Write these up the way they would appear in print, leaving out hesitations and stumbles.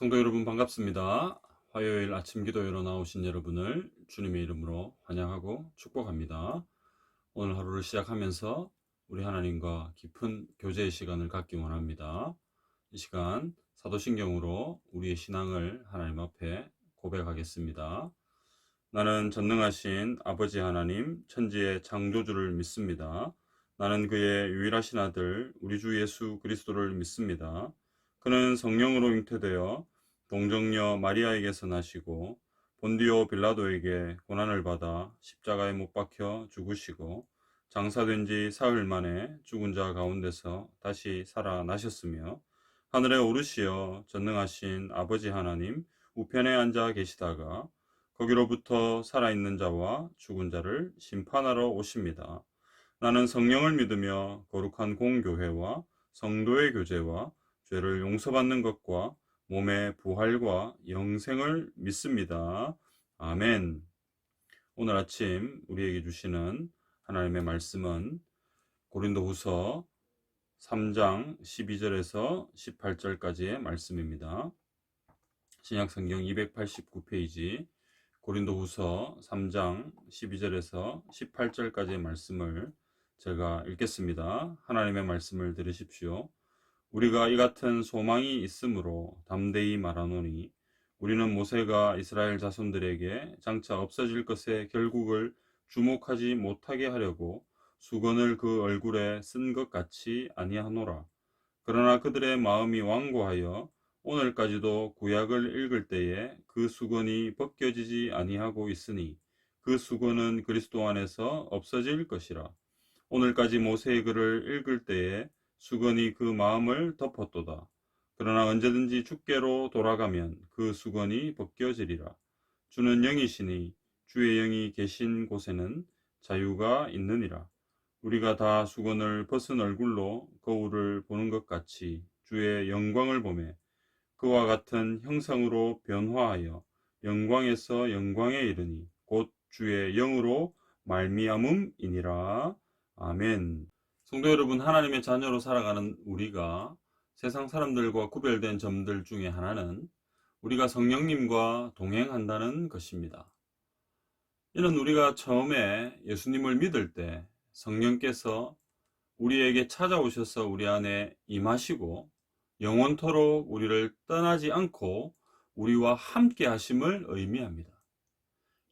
성도 여러분 반갑습니다. 화요일 아침 기도회로 나오신 여러분을 주님의 이름으로 환영하고 축복합니다. 오늘 하루를 시작하면서 우리 하나님과 깊은 교제의 시간을 갖기 원합니다. 이 시간 사도신경으로 우리의 신앙을 하나님 앞에 고백하겠습니다. 나는 전능하신 아버지 하나님 천지의 창조주를 믿습니다. 나는 그의 유일하신 아들 우리 주 예수 그리스도를 믿습니다. 그는 성령으로 잉태되어 동정녀 마리아에게서 나시고 본디오 빌라도에게 고난을 받아 십자가에 못 박혀 죽으시고 장사된 지 사흘 만에 죽은 자 가운데서 다시 살아나셨으며 하늘에 오르시어 전능하신 아버지 하나님 우편에 앉아 계시다가 거기로부터 살아있는 자와 죽은 자를 심판하러 오십니다. 나는 성령을 믿으며 거룩한 공교회와 성도의 교제와 죄를 용서받는 것과 몸의 부활과 영생을 믿습니다. 아멘. 오늘 아침 우리에게 주시는 하나님의 말씀은 고린도후서 3장 12절에서 18절까지의 말씀입니다. 신약성경 289페이지 고린도후서 3장 12절에서 18절까지의 말씀을 제가 읽겠습니다. 하나님의 말씀을 들으십시오. 우리가 이 같은 소망이 있으므로 담대히 말하노니 우리는 모세가 이스라엘 자손들에게 장차 없어질 것의 결국을 주목하지 못하게 하려고 수건을 그 얼굴에 쓴 것 같이 아니하노라. 그러나 그들의 마음이 완고하여 오늘까지도 구약을 읽을 때에 그 수건이 벗겨지지 아니하고 있으니 그 수건은 그리스도 안에서 없어질 것이라. 오늘까지 모세의 글을 읽을 때에 수건이 그 마음을 덮었도다. 그러나 언제든지 주께로 돌아가면 그 수건이 벗겨지리라. 주는 영이시니 주의 영이 계신 곳에는 자유가 있느니라. 우리가 다 수건을 벗은 얼굴로 거울을 보는 것 같이 주의 영광을 보매 그와 같은 형상으로 변화하여 영광에서 영광에 이르니 곧 주의 영으로 말미암음이니라. 아멘. 성도 여러분, 하나님의 자녀로 살아가는 우리가 세상 사람들과 구별된 점들 중에 하나는 우리가 성령님과 동행한다는 것입니다. 이는 우리가 처음에 예수님을 믿을 때 성령께서 우리에게 찾아오셔서 우리 안에 임하시고 영원토록 우리를 떠나지 않고 우리와 함께 하심을 의미합니다.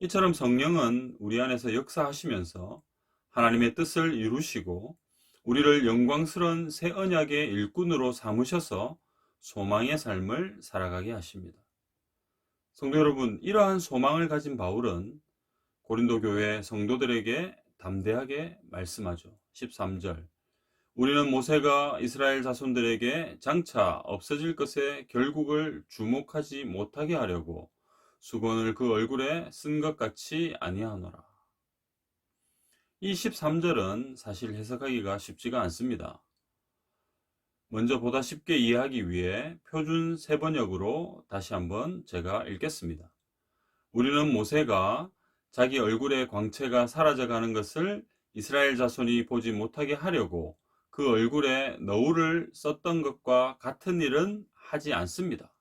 이처럼 성령은 우리 안에서 역사하시면서 하나님의 뜻을 이루시고 우리를 영광스러운 새 언약의 일꾼으로 삼으셔서 소망의 삶을 살아가게 하십니다. 성도 여러분, 이러한 소망을 가진 바울은 고린도 교회 성도들에게 담대하게 말씀하죠. 13절. 우리는 모세가 이스라엘 자손들에게 장차 없어질 것의 결국을 주목하지 못하게 하려고 수건을 그 얼굴에 쓴 것 같이 아니하노라. 이 13절은 사실 해석하기가 쉽지가 않습니다. 먼저 보다 쉽게 이해하기 위해 표준 세번역으로 다시 한번 제가 읽겠습니다. 우리는 모세가 자기 얼굴의 광채가 사라져가는 것을 이스라엘 자손이 보지 못하게 하려고 그 얼굴에 너울을 썼던 것과 같은 일은 하지 않습니다.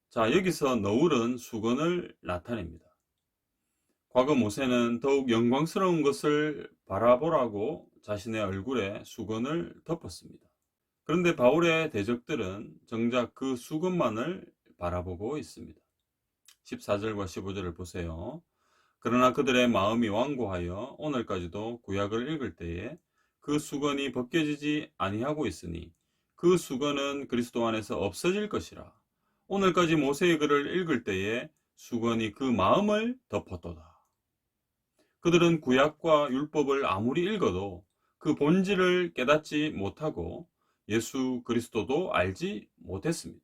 자, 여기서 너울은 수건을 나타냅니다. 과거 모세는 더욱 영광스러운 것을 바라보라고 자신의 얼굴에 수건을 덮었습니다. 그런데 바울의 대적들은 정작 그 수건만을 바라보고 있습니다. 14절과 15절을 보세요. 그러나 그들의 마음이 완고하여 오늘까지도 구약을 읽을 때에 그 수건이 벗겨지지 아니하고 있으니 그 수건은 그리스도 안에서 없어질 것이라. 오늘까지 모세의 글을 읽을 때에 수건이 그 마음을 덮었도다. 그들은 구약과 율법을 아무리 읽어도 그 본질을 깨닫지 못하고 예수 그리스도도 알지 못했습니다.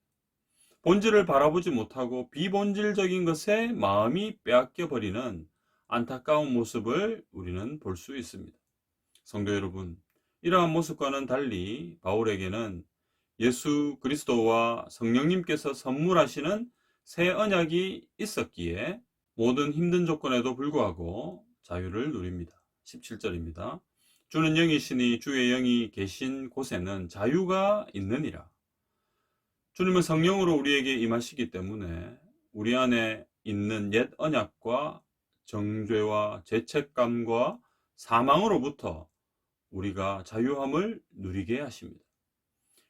본질을 바라보지 못하고 비본질적인 것에 마음이 빼앗겨 버리는 안타까운 모습을 우리는 볼 수 있습니다. 성도 여러분, 이러한 모습과는 달리 바울에게는 예수 그리스도와 성령님께서 선물하시는 새 언약이 있었기에 모든 힘든 조건에도 불구하고 자유를 누립니다. 17절입니다. 주는 영이시니 주의 영이 계신 곳에는 자유가 있느니라. 주님은 성령으로 우리에게 임하시기 때문에 우리 안에 있는 옛 언약과 정죄와 죄책감과 사망으로부터 우리가 자유함을 누리게 하십니다.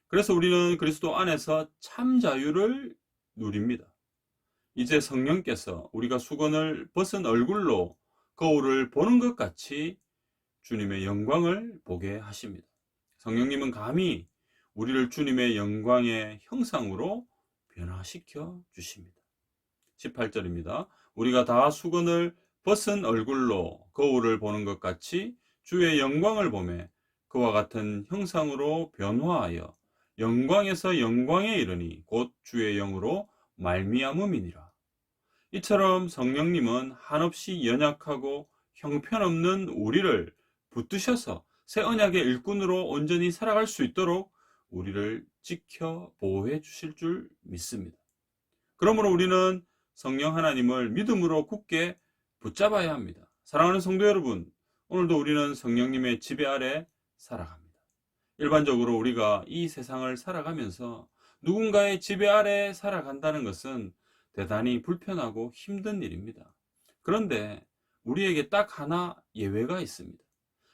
그래서 우리는 그리스도 안에서 참 자유를 누립니다. 이제 성령께서 우리가 수건을 벗은 얼굴로 거울을 보는 것 같이 주님의 영광을 보게 하십니다. 성령님은 감히 우리를 주님의 영광의 형상으로 변화시켜 주십니다. 18절입니다. 우리가 다 수건을 벗은 얼굴로 거울을 보는 것 같이 주의 영광을 보매 그와 같은 형상으로 변화하여 영광에서 영광에 이르니 곧 주의 영으로 말미암음이니라. 이처럼 성령님은 한없이 연약하고 형편없는 우리를 붙드셔서 새 언약의 일꾼으로 온전히 살아갈 수 있도록 우리를 지켜 보호해 주실 줄 믿습니다. 그러므로 우리는 성령 하나님을 믿음으로 굳게 붙잡아야 합니다. 사랑하는 성도 여러분, 오늘도 우리는 성령님의 지배 아래 살아갑니다. 일반적으로 우리가 이 세상을 살아가면서 누군가의 지배 아래 살아간다는 것은 대단히 불편하고 힘든 일입니다. 그런데 우리에게 딱 하나 예외가 있습니다.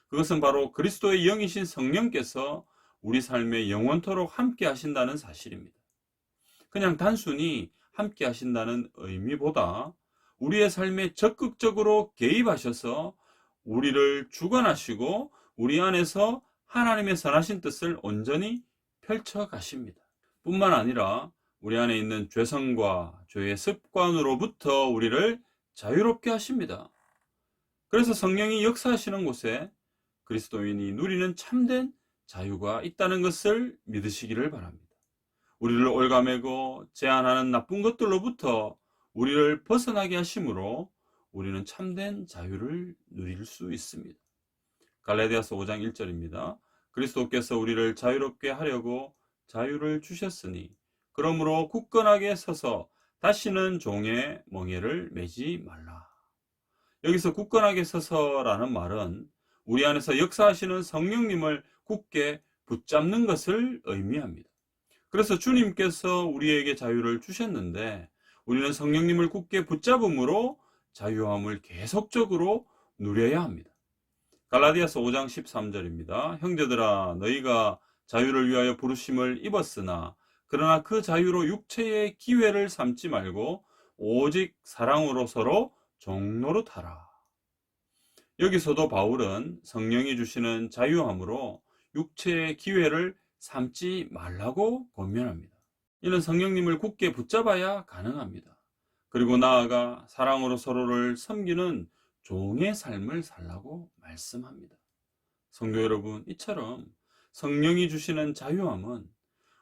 그것은 바로 그리스도의 영이신 성령께서 우리 삶에 영원토록 함께 하신다는 사실입니다. 그냥 단순히 함께 하신다는 의미보다 우리의 삶에 적극적으로 개입하셔서 우리를 주관하시고 우리 안에서 하나님의 선하신 뜻을 온전히 펼쳐 가십니다. 뿐만 아니라 우리 안에 있는 죄성과 죄의 습관으로부터 우리를 자유롭게 하십니다. 그래서 성령이 역사하시는 곳에 그리스도인이 누리는 참된 자유가 있다는 것을 믿으시기를 바랍니다. 우리를 올가매고 제한하는 나쁜 것들로부터 우리를 벗어나게 하심으로 우리는 참된 자유를 누릴 수 있습니다. 갈라디아서 5장 1절입니다. 그리스도께서 우리를 자유롭게 하려고 자유를 주셨으니 그러므로 굳건하게 서서 다시는 종의 멍에를 매지 말라. 여기서 굳건하게 서서라는 말은 우리 안에서 역사하시는 성령님을 굳게 붙잡는 것을 의미합니다. 그래서 주님께서 우리에게 자유를 주셨는데 우리는 성령님을 굳게 붙잡음으로 자유함을 계속적으로 누려야 합니다. 갈라디아서 5장 13절입니다. 형제들아 너희가 자유를 위하여 부르심을 입었으나 그러나 그 자유로 육체의 기회를 삼지 말고 오직 사랑으로 서로 종노릇하라. 여기서도 바울은 성령이 주시는 자유함으로 육체의 기회를 삼지 말라고 권면합니다. 이는 성령님을 굳게 붙잡아야 가능합니다. 그리고 나아가 사랑으로 서로를 섬기는 종의 삶을 살라고 말씀합니다. 성도 여러분, 이처럼 성령이 주시는 자유함은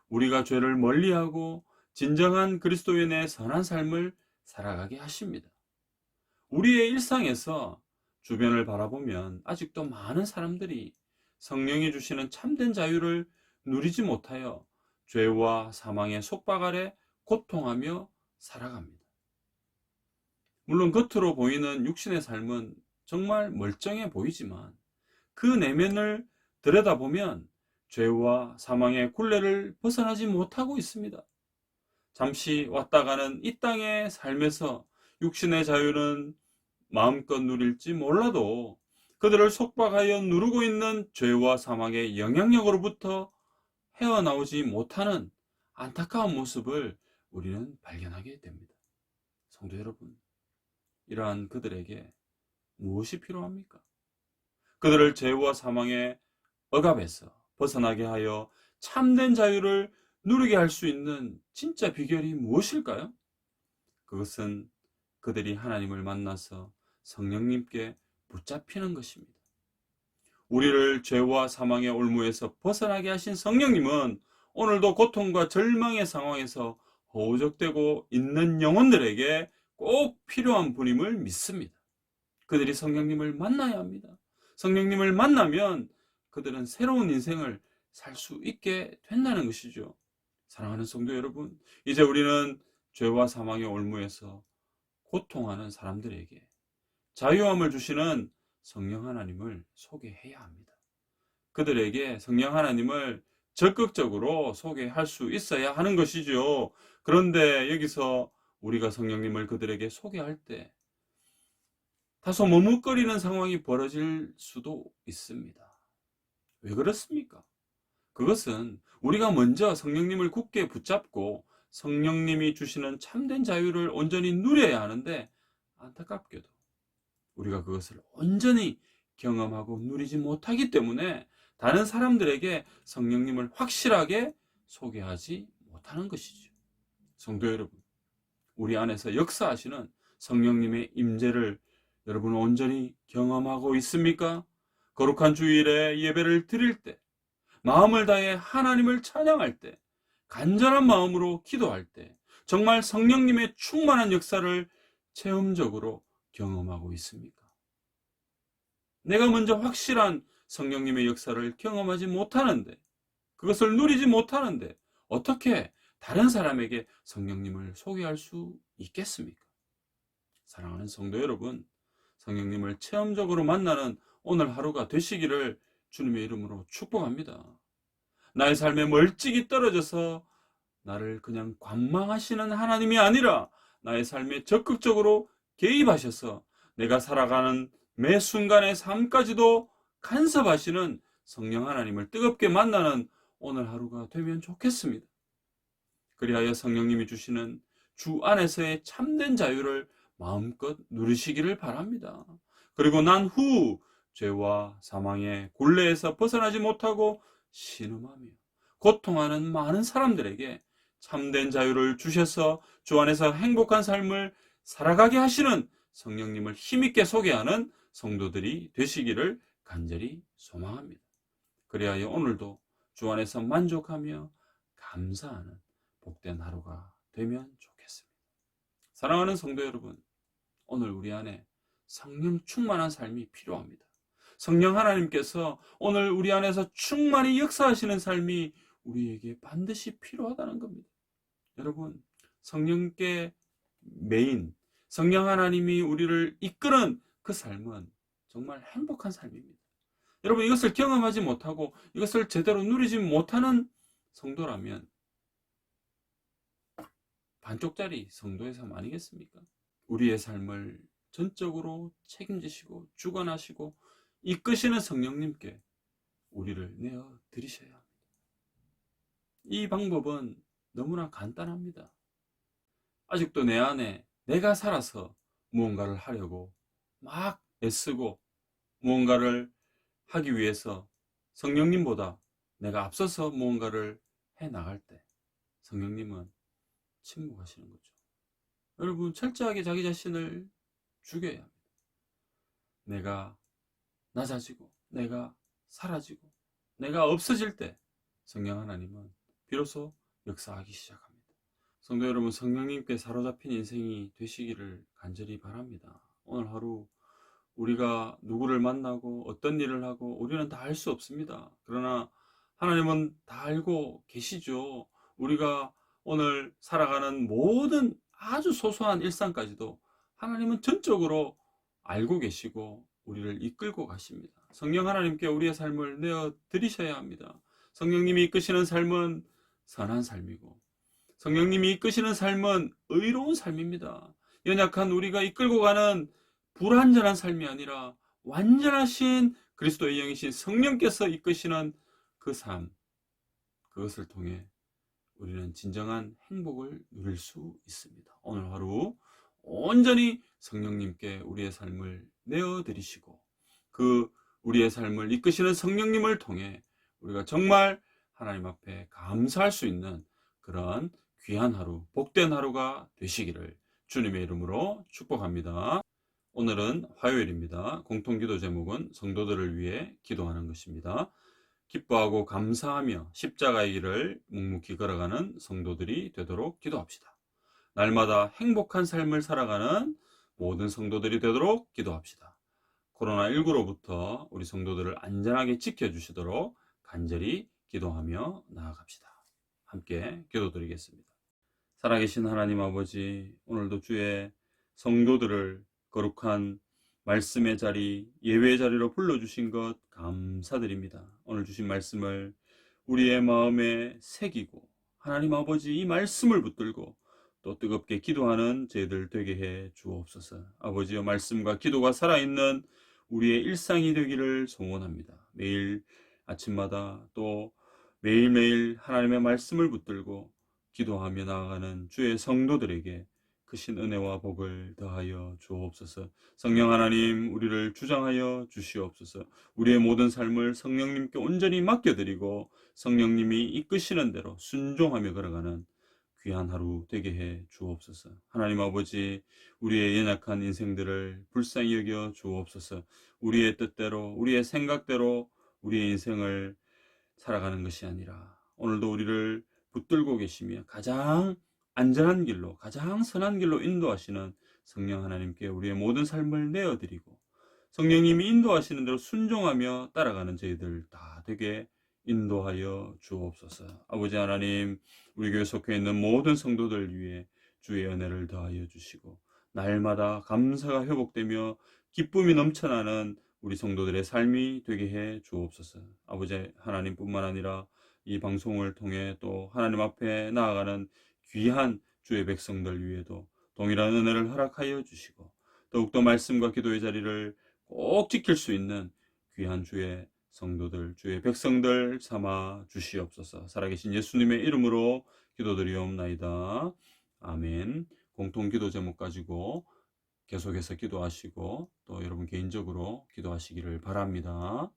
우리가 죄를 멀리하고 진정한 그리스도인의 선한 삶을 살아가게 하십니다. 우리의 일상에서 주변을 바라보면 아직도 많은 사람들이 성령이 주시는 참된 자유를 누리지 못하여 죄와 사망의 속박 아래 고통하며 살아갑니다. 물론 겉으로 보이는 육신의 삶은 정말 멀쩡해 보이지만 그 내면을 들여다보면 죄와 사망의 굴레를 벗어나지 못하고 있습니다. 잠시 왔다 가는 이 땅의 삶에서 육신의 자유는 마음껏 누릴지 몰라도 그들을 속박하여 누르고 있는 죄와 사망의 영향력으로부터 헤어나오지 못하는 안타까운 모습을 우리는 발견하게 됩니다. 성도 여러분, 이러한 그들에게 무엇이 필요합니까? 그들을 죄와 사망의 억압에서 벗어나게 하여 참된 자유를 누리게 할 수 있는 진짜 비결이 무엇일까요? 그것은 그들이 하나님을 만나서 성령님께 붙잡히는 것입니다. 우리를 죄와 사망의 올무에서 벗어나게 하신 성령님은 오늘도 고통과 절망의 상황에서 허우적대고 있는 영혼들에게 꼭 필요한 분임을 믿습니다. 그들이 성령님을 만나야 합니다. 성령님을 만나면 그들은 새로운 인생을 살 수 있게 된다는 것이죠. 사랑하는 성도 여러분, 이제 우리는 죄와 사망의 올무에서 고통하는 사람들에게 자유함을 주시는 성령 하나님을 소개해야 합니다. 그들에게 성령 하나님을 적극적으로 소개할 수 있어야 하는 것이죠. 그런데 여기서 우리가 성령님을 그들에게 소개할 때 다소 머뭇거리는 상황이 벌어질 수도 있습니다. 왜 그렇습니까? 그것은 우리가 먼저 성령님을 굳게 붙잡고 성령님이 주시는 참된 자유를 온전히 누려야 하는데, 안타깝게도 우리가 그것을 온전히 경험하고 누리지 못하기 때문에 다른 사람들에게 성령님을 확실하게 소개하지 못하는 것이죠. 성도 여러분, 우리 안에서 역사하시는 성령님의 임재를 여러분 온전히 경험하고 있습니까? 거룩한 주일에 예배를 드릴 때, 마음을 다해 하나님을 찬양할 때, 간절한 마음으로 기도할 때 정말 성령님의 충만한 역사를 체험적으로 경험하고 있습니까? 내가 먼저 확실한 성령님의 역사를 경험하지 못하는데, 그것을 누리지 못하는데 어떻게 다른 사람에게 성령님을 소개할 수 있겠습니까? 사랑하는 성도 여러분, 성령님을 체험적으로 만나는 오늘 하루가 되시기를 주님의 이름으로 축복합니다. 나의 삶에 멀찍이 떨어져서 나를 그냥 관망하시는 하나님이 아니라 나의 삶에 적극적으로 개입하셔서 내가 살아가는 매 순간의 삶까지도 간섭하시는 성령 하나님을 뜨겁게 만나는 오늘 하루가 되면 좋겠습니다. 그리하여 성령님이 주시는 주 안에서의 참된 자유를 마음껏 누리시기를 바랍니다. 그리고 난 후 죄와 사망의 굴레에서 벗어나지 못하고 신음하며 고통하는 많은 사람들에게 참된 자유를 주셔서 주 안에서 행복한 삶을 살아가게 하시는 성령님을 힘있게 소개하는 성도들이 되시기를 간절히 소망합니다. 그리하여 오늘도 주 안에서 만족하며 감사하는 복된 하루가 되면 좋겠습니다. 사랑하는 성도 여러분, 오늘 우리 안에 성령 충만한 삶이 필요합니다. 성령 하나님께서 오늘 우리 안에서 충만히 역사하시는 삶이 우리에게 반드시 필요하다는 겁니다. 여러분, 성령께 매인 성령 하나님이 우리를 이끄는 그 삶은 정말 행복한 삶입니다. 여러분, 이것을 경험하지 못하고 이것을 제대로 누리지 못하는 성도라면 반쪽짜리 성도의 삶 아니겠습니까? 우리의 삶을 전적으로 책임지시고 주관하시고 이끄시는 성령님께 우리를 내어 드리셔야 합니다. 이 방법은 너무나 간단합니다. 아직도 내 안에 내가 살아서 무언가를 하려고 막 애쓰고 무언가를 하기 위해서 성령님보다 내가 앞서서 무언가를 해 나갈 때 성령님은 침묵하시는 거죠. 여러분, 철저하게 자기 자신을 죽여야 합니다. 내가 낮아지고 내가 사라지고 내가 없어질 때 성령 하나님은 비로소 역사하기 시작합니다. 성도 여러분, 성령님께 사로잡힌 인생이 되시기를 간절히 바랍니다. 오늘 하루 우리가 누구를 만나고 어떤 일을 하고 우리는 다 알 수 없습니다. 그러나 하나님은 다 알고 계시죠. 우리가 오늘 살아가는 모든 아주 소소한 일상까지도 하나님은 전적으로 알고 계시고 우리를 이끌고 가십니다. 성령 하나님께 우리의 삶을 내어 드리셔야 합니다. 성령님이 이끄시는 삶은 선한 삶이고 성령님이 이끄시는 삶은 의로운 삶입니다. 연약한 우리가 이끌고 가는 불완전한 삶이 아니라 완전하신 그리스도의 영이신 성령께서 이끄시는 그 삶, 그것을 통해 우리는 진정한 행복을 누릴 수 있습니다. 오늘 하루 온전히 성령님께 우리의 삶을 내어드리시고 그 우리의 삶을 이끄시는 성령님을 통해 우리가 정말 하나님 앞에 감사할 수 있는 그런 귀한 하루, 복된 하루가 되시기를 주님의 이름으로 축복합니다. 오늘은 화요일입니다. 공통기도 제목은 성도들을 위해 기도하는 것입니다. 기뻐하고 감사하며 십자가의 길을 묵묵히 걸어가는 성도들이 되도록 기도합시다. 날마다 행복한 삶을 살아가는 모든 성도들이 되도록 기도합시다. 코로나19로부터 우리 성도들을 안전하게 지켜주시도록 간절히 기도하며 나아갑시다. 함께 기도드리겠습니다. 살아계신 하나님 아버지, 오늘도 주의 성도들을 거룩한 말씀의 자리, 예배의 자리로 불러주신 것 감사드립니다. 오늘 주신 말씀을 우리의 마음에 새기고 하나님 아버지 이 말씀을 붙들고 또 뜨겁게 기도하는 저희들 되게 해 주옵소서. 아버지여, 말씀과 기도가 살아있는 우리의 일상이 되기를 소원합니다. 매일 아침마다 또 매일매일 하나님의 말씀을 붙들고 기도하며 나아가는 주의 성도들에게 크신 은혜와 복을 더하여 주옵소서. 성령 하나님, 우리를 주장하여 주시옵소서. 우리의 모든 삶을 성령님께 온전히 맡겨드리고 성령님이 이끄시는 대로 순종하며 걸어가는 귀한 하루 되게 해 주옵소서. 하나님 아버지, 우리의 연약한 인생들을 불쌍히 여겨 주옵소서. 우리의 뜻대로, 우리의 생각대로 우리의 인생을 살아가는 것이 아니라 오늘도 우리를 붙들고 계시며 가장 안전한 길로, 가장 선한 길로 인도하시는 성령 하나님께 우리의 모든 삶을 내어드리고 성령님이 인도하시는 대로 순종하며 따라가는 저희들 다 되게 인도하여 주옵소서. 아버지 하나님, 우리 교회 속해 있는 모든 성도들 위해 주의 은혜를 더하여 주시고 날마다 감사가 회복되며 기쁨이 넘쳐나는 우리 성도들의 삶이 되게 해 주옵소서. 아버지 하나님뿐만 아니라 이 방송을 통해 또 하나님 앞에 나아가는 귀한 주의 백성들 위에도 동일한 은혜를 허락하여 주시고 더욱더 말씀과 기도의 자리를 꼭 지킬 수 있는 귀한 주의 성도들, 주의 백성들 삼아 주시옵소서. 살아계신 예수님의 이름으로 기도드리옵나이다. 아멘. 공통 기도 제목 가지고 계속해서 기도하시고 또 여러분 개인적으로 기도하시기를 바랍니다.